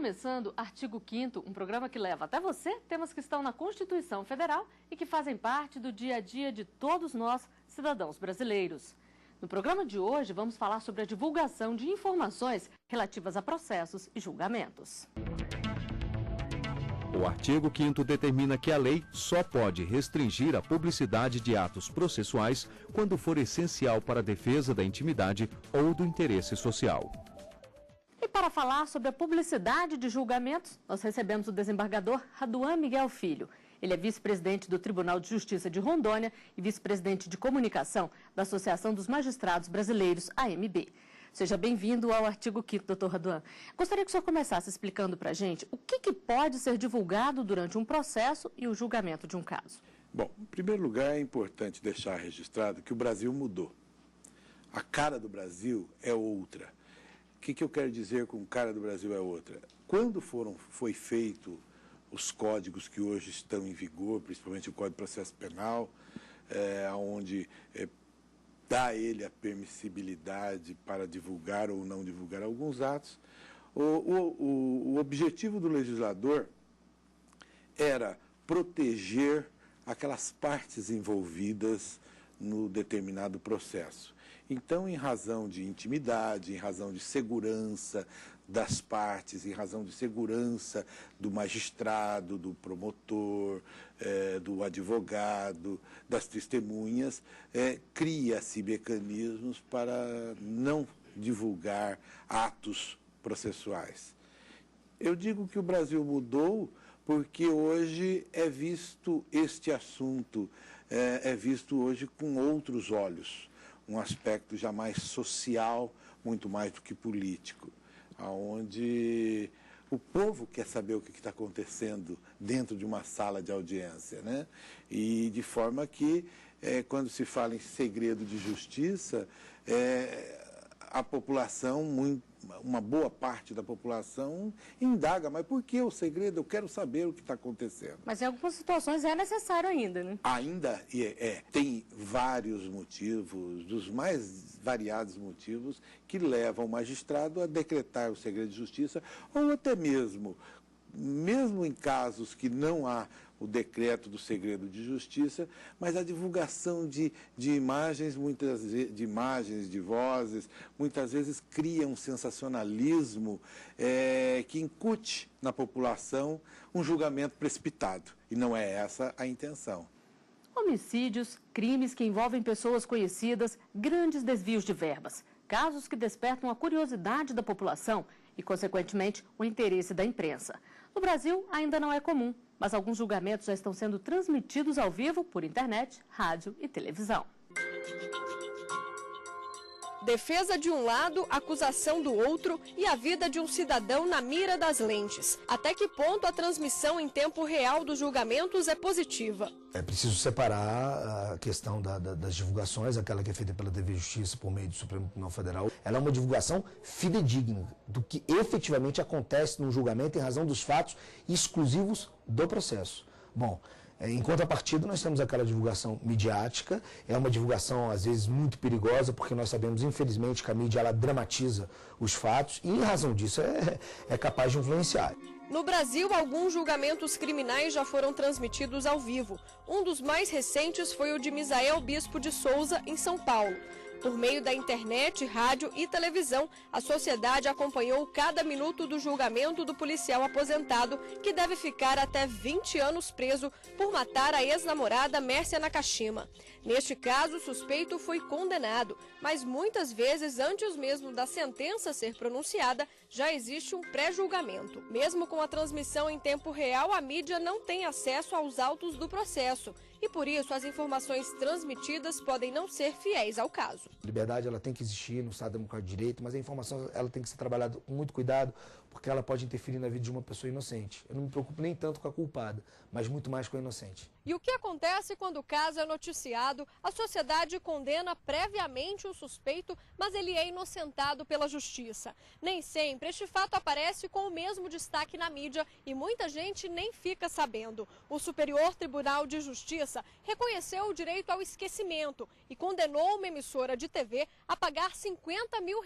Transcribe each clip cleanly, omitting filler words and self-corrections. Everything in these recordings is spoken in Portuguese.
começando Artigo 5º, um programa que leva até você temas que estão na Constituição Federal e que fazem parte do dia a dia de todos nós, cidadãos brasileiros. No programa de hoje, vamos falar sobre a divulgação de informações relativas a processos e julgamentos. O artigo 5º determina que a lei só pode restringir a publicidade de atos processuais quando for essencial para a defesa da intimidade ou do interesse social. E para falar sobre a publicidade de julgamentos, nós recebemos o desembargador Raduan Miguel Filho. Ele é vice-presidente do Tribunal de Justiça de Rondônia e vice-presidente de comunicação da Associação dos Magistrados Brasileiros, AMB. Seja bem-vindo ao artigo 5º, doutor Raduan. Gostaria que o senhor começasse explicando para a gente o que pode ser divulgado durante um processo e o julgamento de um caso. Bom, em primeiro lugar, é importante deixar registrado que o Brasil mudou. A cara do Brasil é outra. O que eu quero dizer com cara do Brasil é outra? Quando foi feito os códigos que hoje estão em vigor, principalmente o Código de Processo Penal, onde dá a ele a permissibilidade para divulgar ou não divulgar alguns atos, o objetivo do legislador era proteger aquelas partes envolvidas no determinado processo. Então, em razão de intimidade, em razão de segurança das partes, em razão de segurança do magistrado, do promotor, do advogado, das testemunhas, cria-se mecanismos para não divulgar atos processuais. Eu digo que o Brasil mudou porque hoje é visto este assunto, é visto hoje com outros olhos. Um aspecto já mais social, muito mais do que político, onde o povo quer saber o que está acontecendo dentro de uma sala de audiência, né? E de forma que, quando se fala em segredo de justiça, a população, uma boa parte da população indaga, mas por que o segredo? Eu quero saber o que está acontecendo. Mas em algumas situações é necessário ainda, né? Ainda tem vários motivos, dos mais variados motivos, que levam o magistrado a decretar o segredo de justiça, ou até mesmo em casos que não há o decreto do segredo de justiça, mas a divulgação de imagens, de vozes, muitas vezes cria um sensacionalismo que incute na população um julgamento precipitado. E não é essa a intenção. Homicídios, crimes que envolvem pessoas conhecidas, grandes desvios de verbas, casos que despertam a curiosidade da população e, consequentemente, o interesse da imprensa. No Brasil, ainda não é comum, mas alguns julgamentos já estão sendo transmitidos ao vivo por internet, rádio e televisão. Defesa de um lado, acusação do outro e a vida de um cidadão na mira das lentes. Até que ponto a transmissão em tempo real dos julgamentos é positiva? É preciso separar a questão das divulgações, aquela que é feita pela TV Justiça por meio do Supremo Tribunal Federal. Ela é uma divulgação fidedigna do que efetivamente acontece no julgamento em razão dos fatos exclusivos do processo. Bom, em contrapartida, nós temos aquela divulgação midiática, é uma divulgação às vezes muito perigosa, porque nós sabemos, infelizmente, que a mídia ela dramatiza os fatos e, em razão disso, é capaz de influenciar. No Brasil, alguns julgamentos criminais já foram transmitidos ao vivo. Um dos mais recentes foi o de Misael Bispo de Souza, em São Paulo. Por meio da internet, rádio e televisão, a sociedade acompanhou cada minuto do julgamento do policial aposentado, que deve ficar até 20 anos preso por matar a ex-namorada Mércia Nakashima. Neste caso, o suspeito foi condenado, mas muitas vezes, antes mesmo da sentença ser pronunciada, já existe um pré-julgamento. Mesmo com a transmissão em tempo real, a mídia não tem acesso aos autos do processo. E por isso as informações transmitidas podem não ser fiéis ao caso. A liberdade ela tem que existir no Estado Democrático de Direito, mas a informação ela tem que ser trabalhada com muito cuidado, porque ela pode interferir na vida de uma pessoa inocente. Eu não me preocupo nem tanto com a culpada, mas muito mais com a inocente. E o que acontece quando o caso é noticiado? A sociedade condena previamente o suspeito, mas ele é inocentado pela justiça. Nem sempre este fato aparece com o mesmo destaque na mídia e muita gente nem fica sabendo. O Superior Tribunal de Justiça reconheceu o direito ao esquecimento e condenou uma emissora de TV a pagar R$50 mil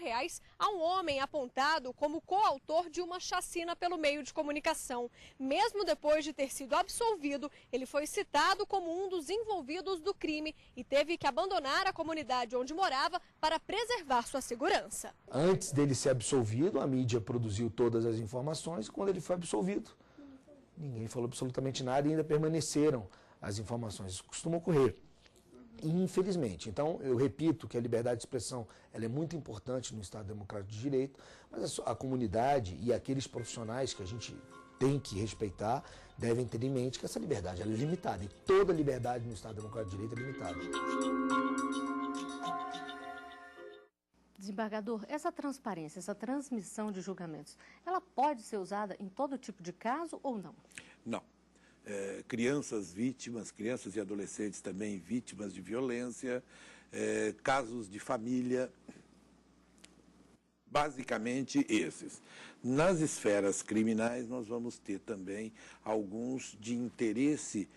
a um homem apontado como coautor de de uma chacina pelo meio de comunicação. Mesmo depois de ter sido absolvido, ele foi citado como um dos envolvidos do crime e teve que abandonar a comunidade onde morava para preservar sua segurança. Antes dele ser absolvido, a mídia produziu todas as informações. Quando ele foi absolvido, ninguém falou absolutamente nada e ainda permaneceram as informações. Isso costuma ocorrer, infelizmente. Então, eu repito que a liberdade de expressão ela é muito importante no Estado Democrático de Direito, mas a comunidade e aqueles profissionais que a gente tem que respeitar devem ter em mente que essa liberdade ela é limitada. E toda liberdade no Estado Democrático de Direito é limitada. Desembargador, essa transparência, essa transmissão de julgamentos, ela pode ser usada em todo tipo de caso ou não? Não. Crianças vítimas, crianças e adolescentes também vítimas de violência, casos de família, basicamente esses. Nas esferas criminais, nós vamos ter também alguns de interesse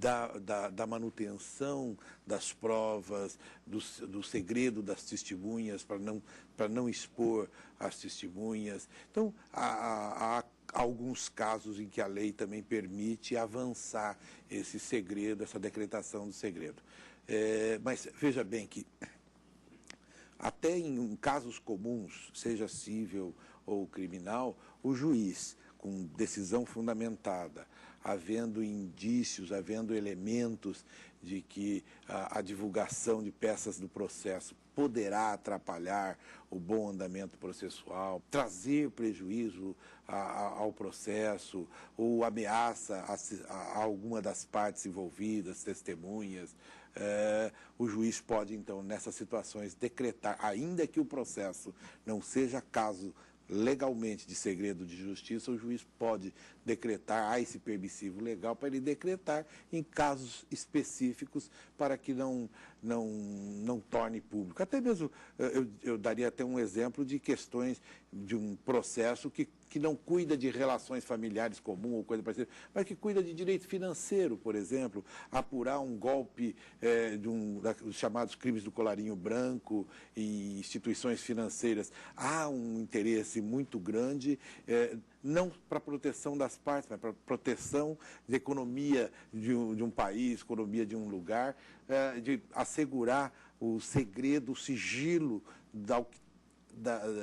da manutenção das provas, do segredo das testemunhas, para não expor as testemunhas. Então, há alguns casos em que a lei também permite avançar esse segredo, essa decretação do segredo. Mas veja bem que até em casos comuns, seja civil ou criminal, o juiz, com decisão fundamentada, havendo indícios, havendo elementos de que a divulgação de peças do processo poderá atrapalhar o bom andamento processual, trazer prejuízo ao processo ou ameaça a alguma das partes envolvidas, testemunhas, o juiz pode, então, nessas situações, decretar, ainda que o processo não seja caso legalmente de segredo de justiça, o juiz pode decretar, há esse permissivo legal para ele decretar em casos específicos para que não torne público. Até mesmo, eu daria até um exemplo de questões de um processo que não cuida de relações familiares comuns ou coisa parecida, mas que cuida de direito financeiro, por exemplo, apurar um golpe dos chamados crimes do colarinho branco e instituições financeiras. Há um interesse muito grande, não para a proteção das partes, mas para a proteção da economia de um país, economia de um lugar, de assegurar o segredo, o sigilo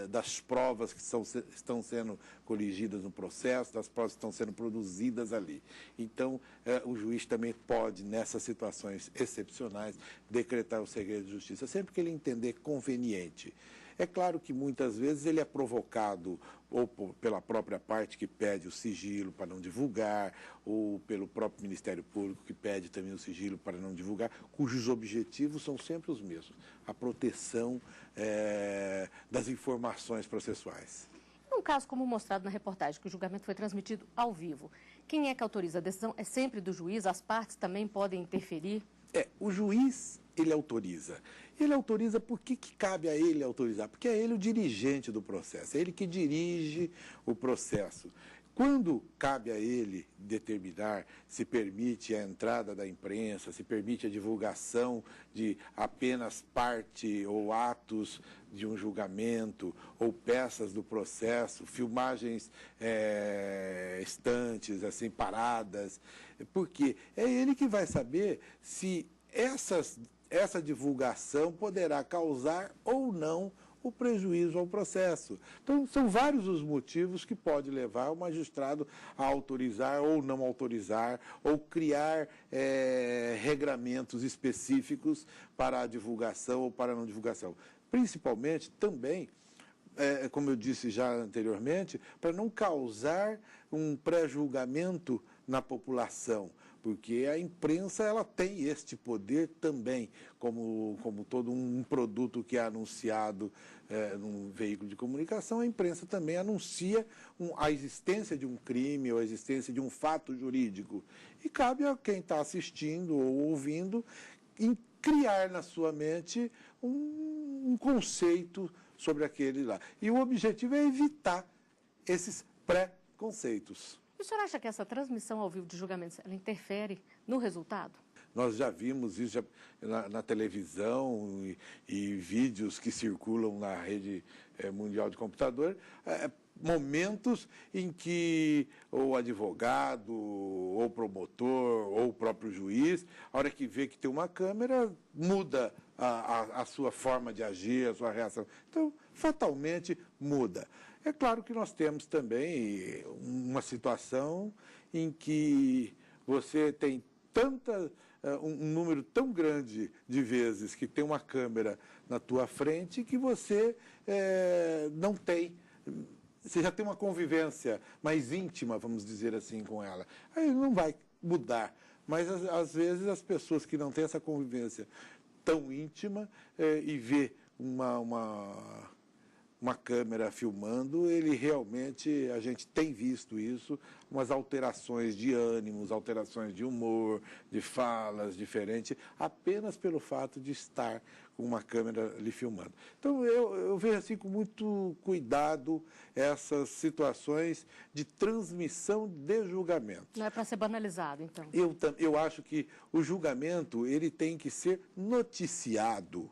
das provas que estão sendo coligidas no processo, das provas que estão sendo produzidas ali. Então, o juiz também pode, nessas situações excepcionais, decretar o segredo de justiça, sempre que ele entender conveniente. É claro que muitas vezes ele é provocado ou pela própria parte que pede o sigilo para não divulgar, ou pelo próprio Ministério Público que pede também o sigilo para não divulgar, cujos objetivos são sempre os mesmos, a proteção das informações processuais. Num caso como mostrado na reportagem, que o julgamento foi transmitido ao vivo, quem é que autoriza? A decisão é sempre do juiz, as partes também podem interferir? O juiz, ele autoriza. Ele autoriza porque que cabe a ele autorizar? Porque é ele o dirigente do processo, é ele que dirige o processo. Quando cabe a ele determinar se permite a entrada da imprensa, se permite a divulgação de apenas parte ou atos de um julgamento, ou peças do processo, filmagens estantes, assim, paradas, porque é ele que vai saber se essa divulgação poderá causar ou não o prejuízo ao processo. Então, são vários os motivos que pode levar o magistrado a autorizar ou não autorizar, ou criar regramentos específicos para a divulgação ou para a não divulgação. Principalmente, também, como eu disse já anteriormente, para não causar um pré-julgamento na população, porque a imprensa ela tem este poder também, como todo um produto que é anunciado num veículo de comunicação, a imprensa também anuncia a existência de um crime ou a existência de um fato jurídico. E cabe a quem está assistindo ou ouvindo criar na sua mente um conceito sobre aquele lá. E o objetivo é evitar esses pré-conceitos. O senhor acha que essa transmissão ao vivo de julgamentos ela interfere no resultado? Nós já vimos isso na televisão e vídeos que circulam na rede mundial de computador. momentos em que o advogado, ou o promotor, ou o próprio juiz, a hora que vê que tem uma câmera, muda a sua forma de agir, a sua reação. Então, fatalmente, muda. É claro que nós temos também uma situação em que você tem um número tão grande de vezes que tem uma câmera na tua frente que você não tem. Você já tem uma convivência mais íntima, vamos dizer assim, com ela. Aí não vai mudar. Mas, às vezes, as pessoas que não têm essa convivência tão íntima e vê uma câmera filmando, a gente tem visto isso, umas alterações de ânimos, alterações de humor, de falas diferentes, apenas pelo fato de estar com uma câmera ali filmando. Então, eu vejo assim com muito cuidado essas situações de transmissão de julgamento. Não é para ser banalizado, então? Eu acho que o julgamento ele tem que ser noticiado.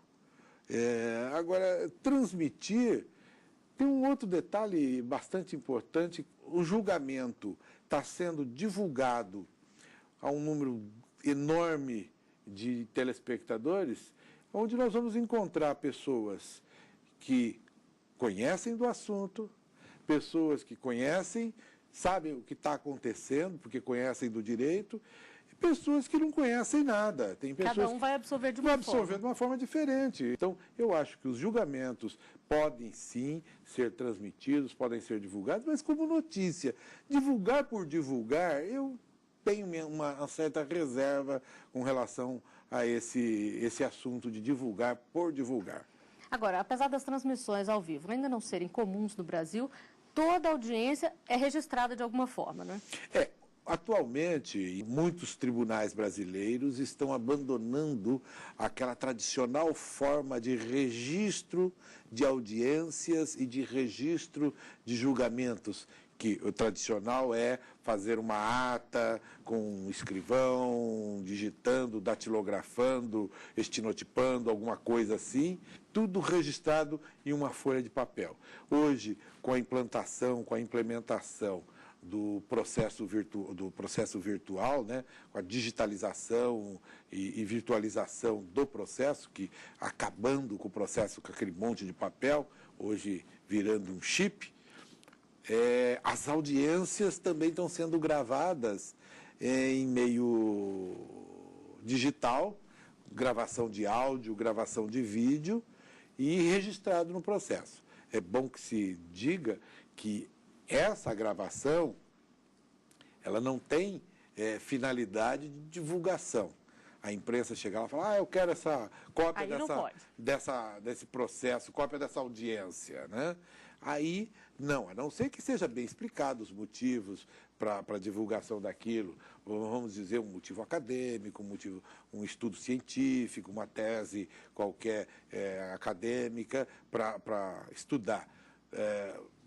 Agora, transmitir... Tem um outro detalhe bastante importante: o julgamento está sendo divulgado a um número enorme de telespectadores, onde nós vamos encontrar pessoas que conhecem do assunto, pessoas que conhecem, sabem o que está acontecendo, porque conhecem do direito, pessoas que não conhecem nada. Tem pessoas Cada um vai absorver de uma forma diferente. Então, eu acho que os julgamentos podem sim ser transmitidos, podem ser divulgados, mas como notícia. Divulgar por divulgar, eu tenho uma certa reserva com relação a esse assunto de divulgar por divulgar. Agora, apesar das transmissões ao vivo ainda não serem comuns no Brasil, toda a audiência é registrada de alguma forma, né? Atualmente, muitos tribunais brasileiros estão abandonando aquela tradicional forma de registro de audiências e de registro de julgamentos, que o tradicional é fazer uma ata com um escrivão, digitando, datilografando, estenotipando, alguma coisa assim, tudo registrado em uma folha de papel. Hoje, com a implementação do processo virtual, né, com a digitalização e virtualização do processo, que acabando com o processo com aquele monte de papel, hoje virando um chip, as audiências também estão sendo gravadas em meio digital, gravação de áudio, gravação de vídeo e registrado no processo. É bom que se diga que essa gravação, ela não tem finalidade de divulgação. A imprensa chega lá e fala, eu quero essa cópia desse processo, cópia dessa audiência, né? Aí, não, a não ser que seja bem explicado os motivos para a divulgação daquilo, vamos dizer, um motivo acadêmico, um estudo científico, uma tese qualquer acadêmica para estudar.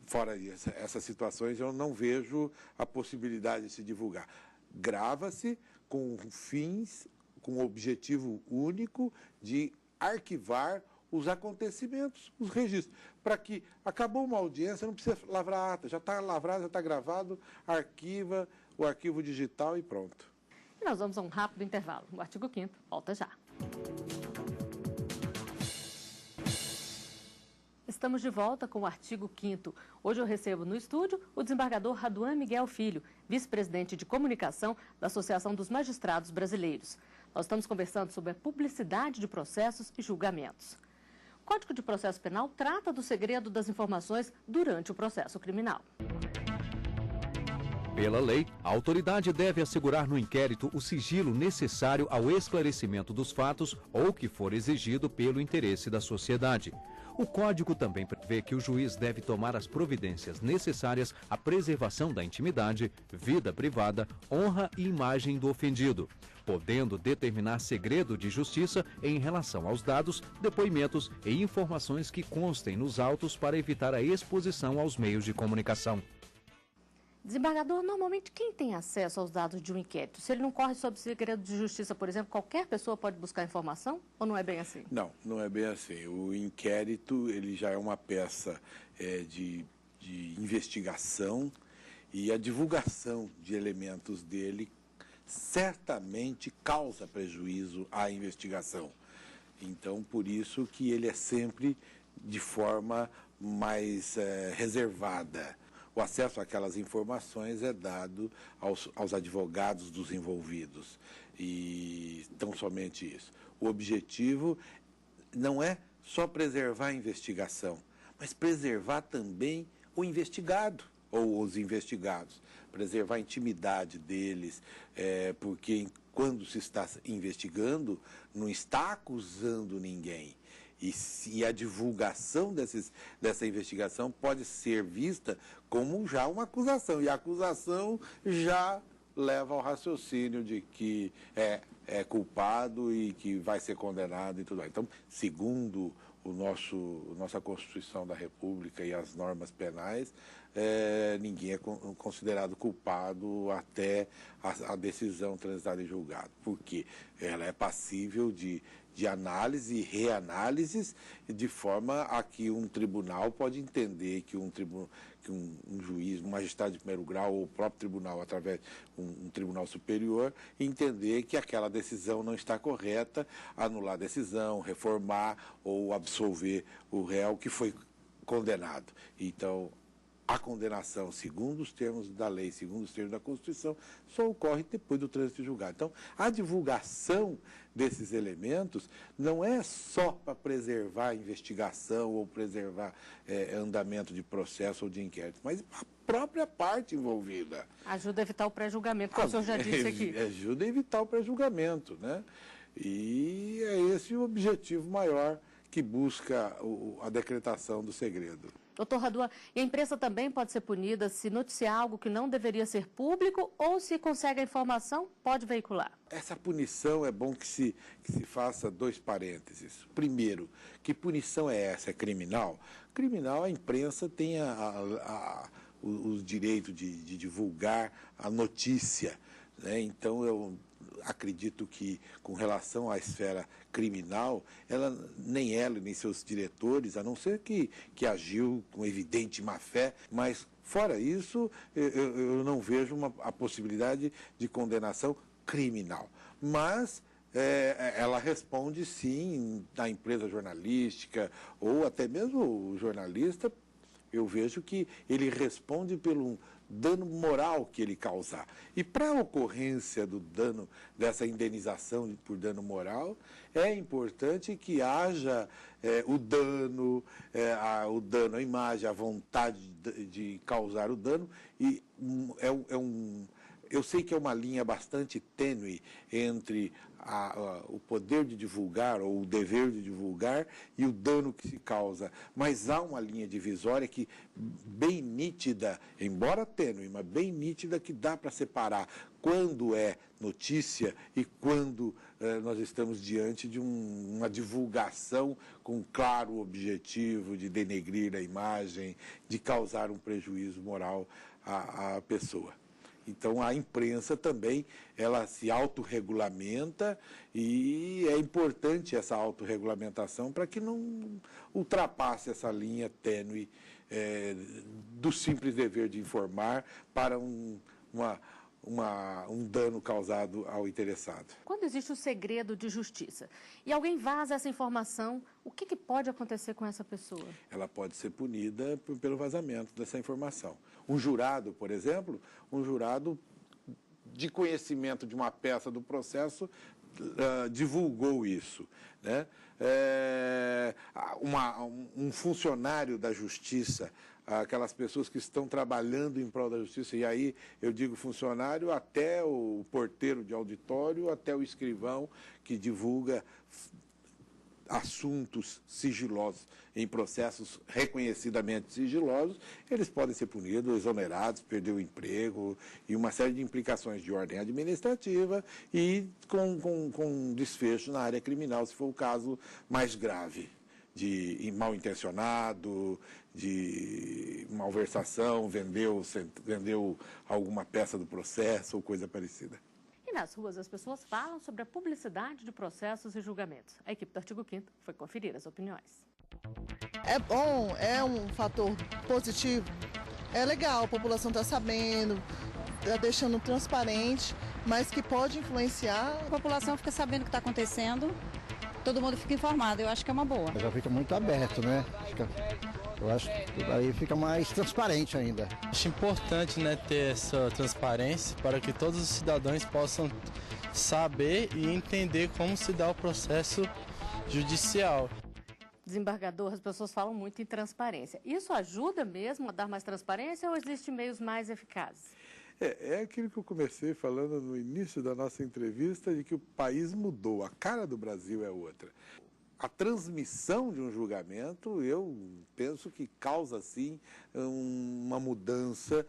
Fora essas situações, eu não vejo a possibilidade de se divulgar. Grava-se com fins, com o objetivo único de arquivar os acontecimentos, os registros, para que acabou uma audiência, não precisa lavrar ata, já está lavrado, já está gravado, arquiva o arquivo digital e pronto. E nós vamos a um rápido intervalo. O artigo 5º volta já. Estamos de volta com o artigo 5º. Hoje eu recebo no estúdio o desembargador Raduan Miguel Filho, vice-presidente de comunicação da Associação dos Magistrados Brasileiros. Nós estamos conversando sobre a publicidade de processos e julgamentos. O Código de Processo Penal trata do segredo das informações durante o processo criminal. Pela lei, a autoridade deve assegurar no inquérito o sigilo necessário ao esclarecimento dos fatos ou que for exigido pelo interesse da sociedade. O Código também prevê que o juiz deve tomar as providências necessárias à preservação da intimidade, vida privada, honra e imagem do ofendido, podendo determinar segredo de justiça em relação aos dados, depoimentos e informações que constem nos autos para evitar a exposição aos meios de comunicação. Desembargador, normalmente quem tem acesso aos dados de um inquérito? Se ele não corre sob segredo de justiça, por exemplo, qualquer pessoa pode buscar informação ou não é bem assim? Não, não é bem assim. O inquérito ele já é uma peça de de investigação e a divulgação de elementos dele certamente causa prejuízo à investigação. Então, por isso que ele é sempre de forma mais reservada. O acesso àquelas informações é dado aos advogados dos envolvidos. E tão somente isso. O objetivo não é só preservar a investigação, mas preservar também o investigado ou os investigados. Preservar a intimidade deles, porque quando se está investigando, não está acusando ninguém. E a divulgação dessa investigação pode ser vista como já uma acusação. E a acusação já leva ao raciocínio de que é culpado e que vai ser condenado e tudo mais. Então, segundo nossa Constituição da República e as normas penais, ninguém é considerado culpado até a decisão transitada em julgado, porque ela é passível de análise e reanálises, de forma a que um tribunal pode entender que um juiz, um magistrado de primeiro grau ou o próprio tribunal, através de um tribunal superior, entender que aquela decisão não está correta, anular a decisão, reformar ou absolver o réu que foi condenado. Então, a condenação, segundo os termos da lei, segundo os termos da Constituição, só ocorre depois do trânsito julgado. Então, a divulgação desses elementos não é só para preservar a investigação ou preservar andamento de processo ou de inquérito, mas a própria parte envolvida. Ajuda a evitar o pré-julgamento, como o senhor já disse aqui. Ajuda a evitar o pré-julgamento, né? E é esse o objetivo maior que busca a decretação do segredo. Doutor Raduan, e a imprensa também pode ser punida se noticiar algo que não deveria ser público ou se consegue a informação, pode veicular? Essa punição é bom que se faça dois parênteses. Primeiro, que punição é essa? É criminal? Criminal, a imprensa tem os direitos de divulgar a notícia, né? Então, eu acredito que, com relação à esfera criminal, nem ela, nem seus diretores, a não ser que agiu com evidente má-fé, mas, fora isso, eu não vejo a possibilidade de condenação criminal. Mas ela responde, sim, à empresa jornalística, ou até mesmo o jornalista, eu vejo que ele responde pelo dano moral que ele causar. E para a ocorrência do dano, dessa indenização por dano moral, é importante que haja o dano à imagem, a vontade de causar o dano, e eu sei que é uma linha bastante tênue entre o poder de divulgar ou o dever de divulgar e o dano que se causa. Mas há uma linha divisória que bem nítida, embora tênue, mas bem nítida, que dá para separar quando é notícia e quando nós estamos diante de uma divulgação com claro objetivo de denegrir a imagem, de causar um prejuízo moral à pessoa. Então, a imprensa também, ela se autorregulamenta e é importante essa autorregulamentação para que não ultrapasse essa linha tênue do simples dever de informar para um dano causado ao interessado. Quando existe o segredo de justiça e alguém vaza essa informação, o que pode acontecer com essa pessoa? Ela pode ser punida pelo vazamento dessa informação. Um jurado, por exemplo, um jurado de conhecimento de uma peça do processo divulgou isso, né? Um funcionário da justiça, aquelas pessoas que estão trabalhando em prol da justiça, e aí eu digo funcionário até o porteiro de auditório, até o escrivão que divulga assuntos sigilosos em processos reconhecidamente sigilosos, eles podem ser punidos, exonerados, perder o emprego e uma série de implicações de ordem administrativa e com desfecho na área criminal, se for o caso mais grave, de mal intencionado, de malversação, vendeu alguma peça do processo ou coisa parecida. E nas ruas as pessoas falam sobre a publicidade de processos e julgamentos. A equipe do Artigo 5º foi conferir as opiniões. É bom, é um fator positivo. É legal, a população está sabendo, está deixando transparente, mas que pode influenciar. A população fica sabendo o que está acontecendo, todo mundo fica informado, eu acho que é uma boa. Já fica muito aberto, né? Eu acho que aí fica mais transparente ainda. Acho importante, né, ter essa transparência para que todos os cidadãos possam saber e entender como se dá o processo judicial. Desembargador, as pessoas falam muito em transparência. Isso ajuda mesmo a dar mais transparência ou existem meios mais eficazes? É aquilo que eu comecei falando no início da nossa entrevista, de que o país mudou, a cara do Brasil é outra. A transmissão de um julgamento, eu penso que causa, sim, uma mudança,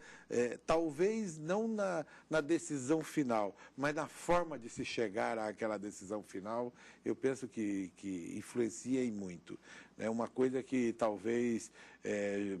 talvez não na decisão final, mas na forma de se chegar àquela decisão final, eu penso que influencia em muito. É uma coisa que talvez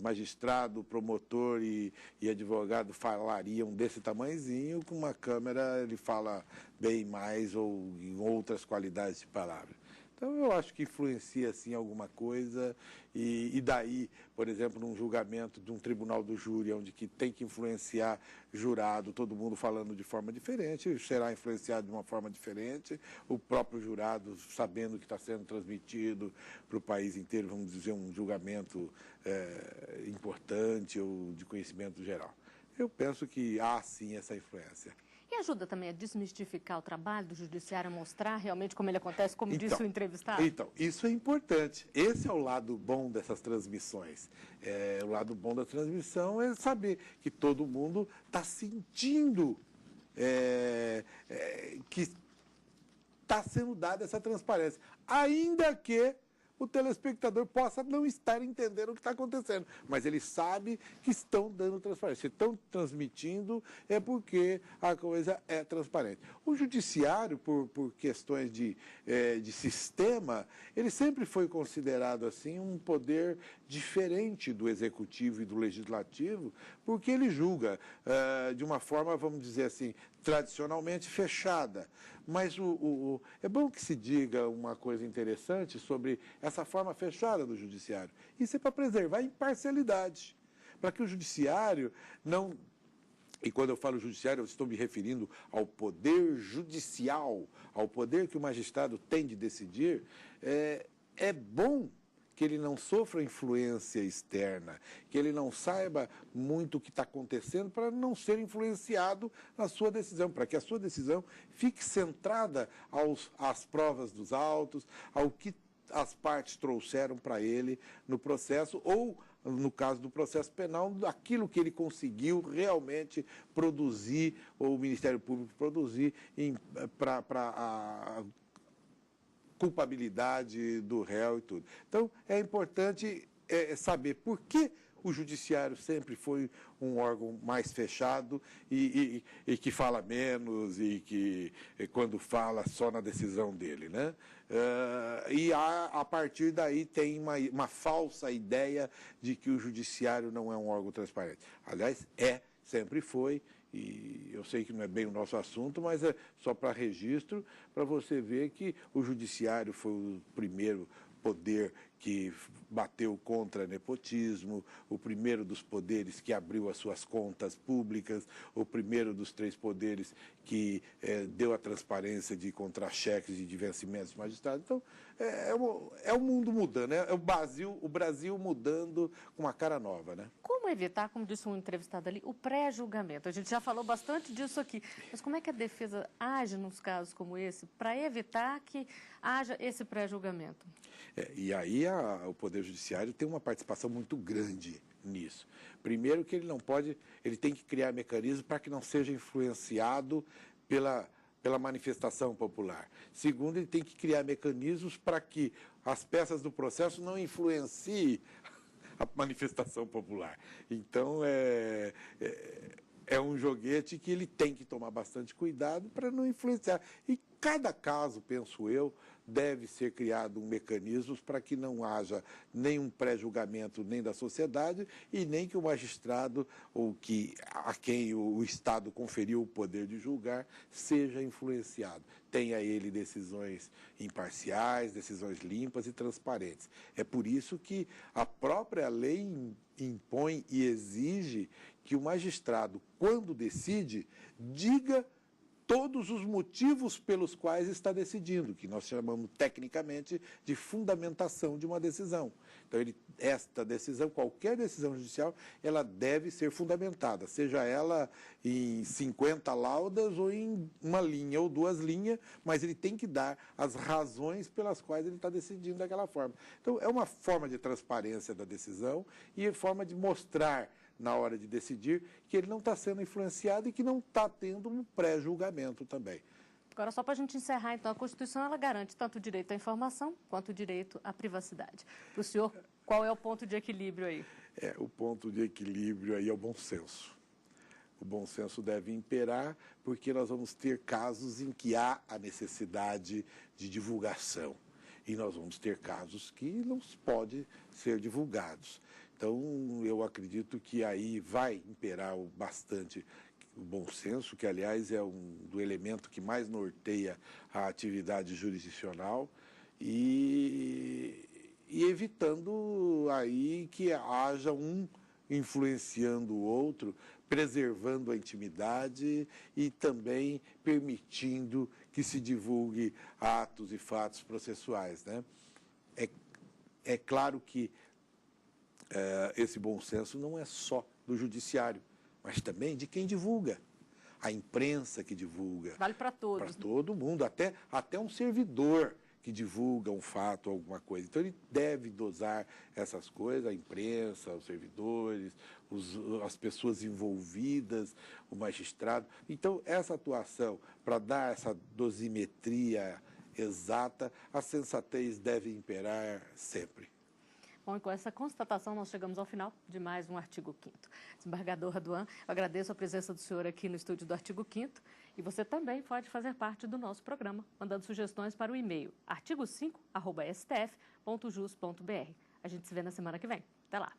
magistrado, promotor e advogado falariam desse tamanhozinho, com uma câmera ele fala bem mais ou em outras qualidades de palavra. Então, eu acho que influencia, sim, alguma coisa, e daí, por exemplo, num julgamento de um tribunal do júri, onde que tem que influenciar jurado, todo mundo falando de forma diferente, será influenciado de uma forma diferente, o próprio jurado sabendo que está sendo transmitido para o país inteiro, vamos dizer, um julgamento importante ou de conhecimento geral. Eu penso que há, sim, essa influência. E ajuda também a desmistificar o trabalho do judiciário, a mostrar realmente como ele acontece, como disse o entrevistado? Então, isso é importante. Esse é o lado bom dessas transmissões. O lado bom da transmissão é saber que todo mundo está sentindo que está sendo dada essa transparência. Ainda que o telespectador possa não estar entendendo o que está acontecendo, mas ele sabe que estão dando transparência. Se estão transmitindo, é porque a coisa é transparente. O judiciário, por questões de sistema, ele sempre foi considerado assim um poder diferente do executivo e do legislativo, porque ele julga de uma forma, vamos dizer assim, tradicionalmente fechada. Mas é bom que se diga uma coisa interessante sobre essa forma fechada do judiciário. Isso é para preservar a imparcialidade, para que o judiciário não... E quando eu falo judiciário, eu estou me referindo ao poder judicial, ao poder que o magistrado tem de decidir. É bom que ele não sofra influência externa, que ele não saiba muito o que está acontecendo para não ser influenciado na sua decisão, para que a sua decisão fique centrada às provas dos autos, ao que as partes trouxeram para ele no processo, ou, no caso do processo penal, aquilo que ele conseguiu realmente produzir, ou o Ministério Público produzir, para a culpabilidade do réu e tudo. Então, é importante saber por que o judiciário sempre foi um órgão mais fechado e que fala menos e que, quando fala, só na decisão dele, né? A partir daí tem uma falsa ideia de que o judiciário não é um órgão transparente. Aliás, sempre foi, e eu sei que não é bem o nosso assunto, mas é só para registro, para você ver que o judiciário foi o primeiro poder que bateu contra nepotismo, o primeiro dos poderes que abriu as suas contas públicas, o primeiro dos 3 poderes que deu a transparência de contra-cheques e de vencimentos de magistrados. Então, é o mundo mudando, é o Brasil mudando com uma cara nova, né? Como evitar, como disse um entrevistado ali, o pré-julgamento? A gente já falou bastante disso aqui, mas como é que a defesa age nos casos como esse para evitar que haja esse pré-julgamento? E aí o Poder Judiciário tem uma participação muito grande nisso. Primeiro que ele tem que criar mecanismos para que não seja influenciado pela manifestação popular. Segundo, ele tem que criar mecanismos para que as peças do processo não influenciem a manifestação popular. Então, é um joguete que ele tem que tomar bastante cuidado para não influenciar. E cada caso, penso eu, deve ser criado um mecanismo para que não haja nenhum pré-julgamento nem da sociedade e nem que o magistrado ou a quem o Estado conferiu o poder de julgar seja influenciado. Tenha ele decisões imparciais, decisões limpas e transparentes. É por isso que a própria lei impõe e exige que o magistrado, quando decide, diga todos os motivos pelos quais está decidindo, que nós chamamos tecnicamente de fundamentação de uma decisão. Então, esta decisão, qualquer decisão judicial, ela deve ser fundamentada, seja ela em 50 laudas ou em uma linha ou 2 linhas, mas ele tem que dar as razões pelas quais ele está decidindo daquela forma. Então, é uma forma de transparência da decisão e forma de mostrar na hora de decidir, que ele não está sendo influenciado e que não está tendo um pré-julgamento também. Agora, só para a gente encerrar, então, a Constituição ela garante tanto o direito à informação quanto o direito à privacidade. Para o senhor, qual é o ponto de equilíbrio aí? O ponto de equilíbrio aí é o bom senso. O bom senso deve imperar, porque nós vamos ter casos em que há a necessidade de divulgação. E nós vamos ter casos que não podem ser divulgados. Então, eu acredito que aí vai imperar bastante o bom senso, que, aliás, é do elemento que mais norteia a atividade jurisdicional, e evitando aí que haja um influenciando o outro, preservando a intimidade e também permitindo que se divulgue atos e fatos processuais, né? É claro que esse bom senso não é só do judiciário, mas também de quem divulga. A imprensa que divulga. Vale para todos. Para todo mundo, até um servidor que divulga um fato, alguma coisa. Então, ele deve dosar essas coisas, a imprensa, os servidores, as pessoas envolvidas, o magistrado. Então, essa atuação, para dar essa dosimetria exata, a sensatez deve imperar sempre. Bom, e com essa constatação, nós chegamos ao final de mais um Artigo 5º. Desembargador Raduan, eu agradeço a presença do senhor aqui no estúdio do Artigo 5º e você também pode fazer parte do nosso programa, mandando sugestões para o e-mail artigo5@stf.jus.br. A gente se vê na semana que vem. Até lá!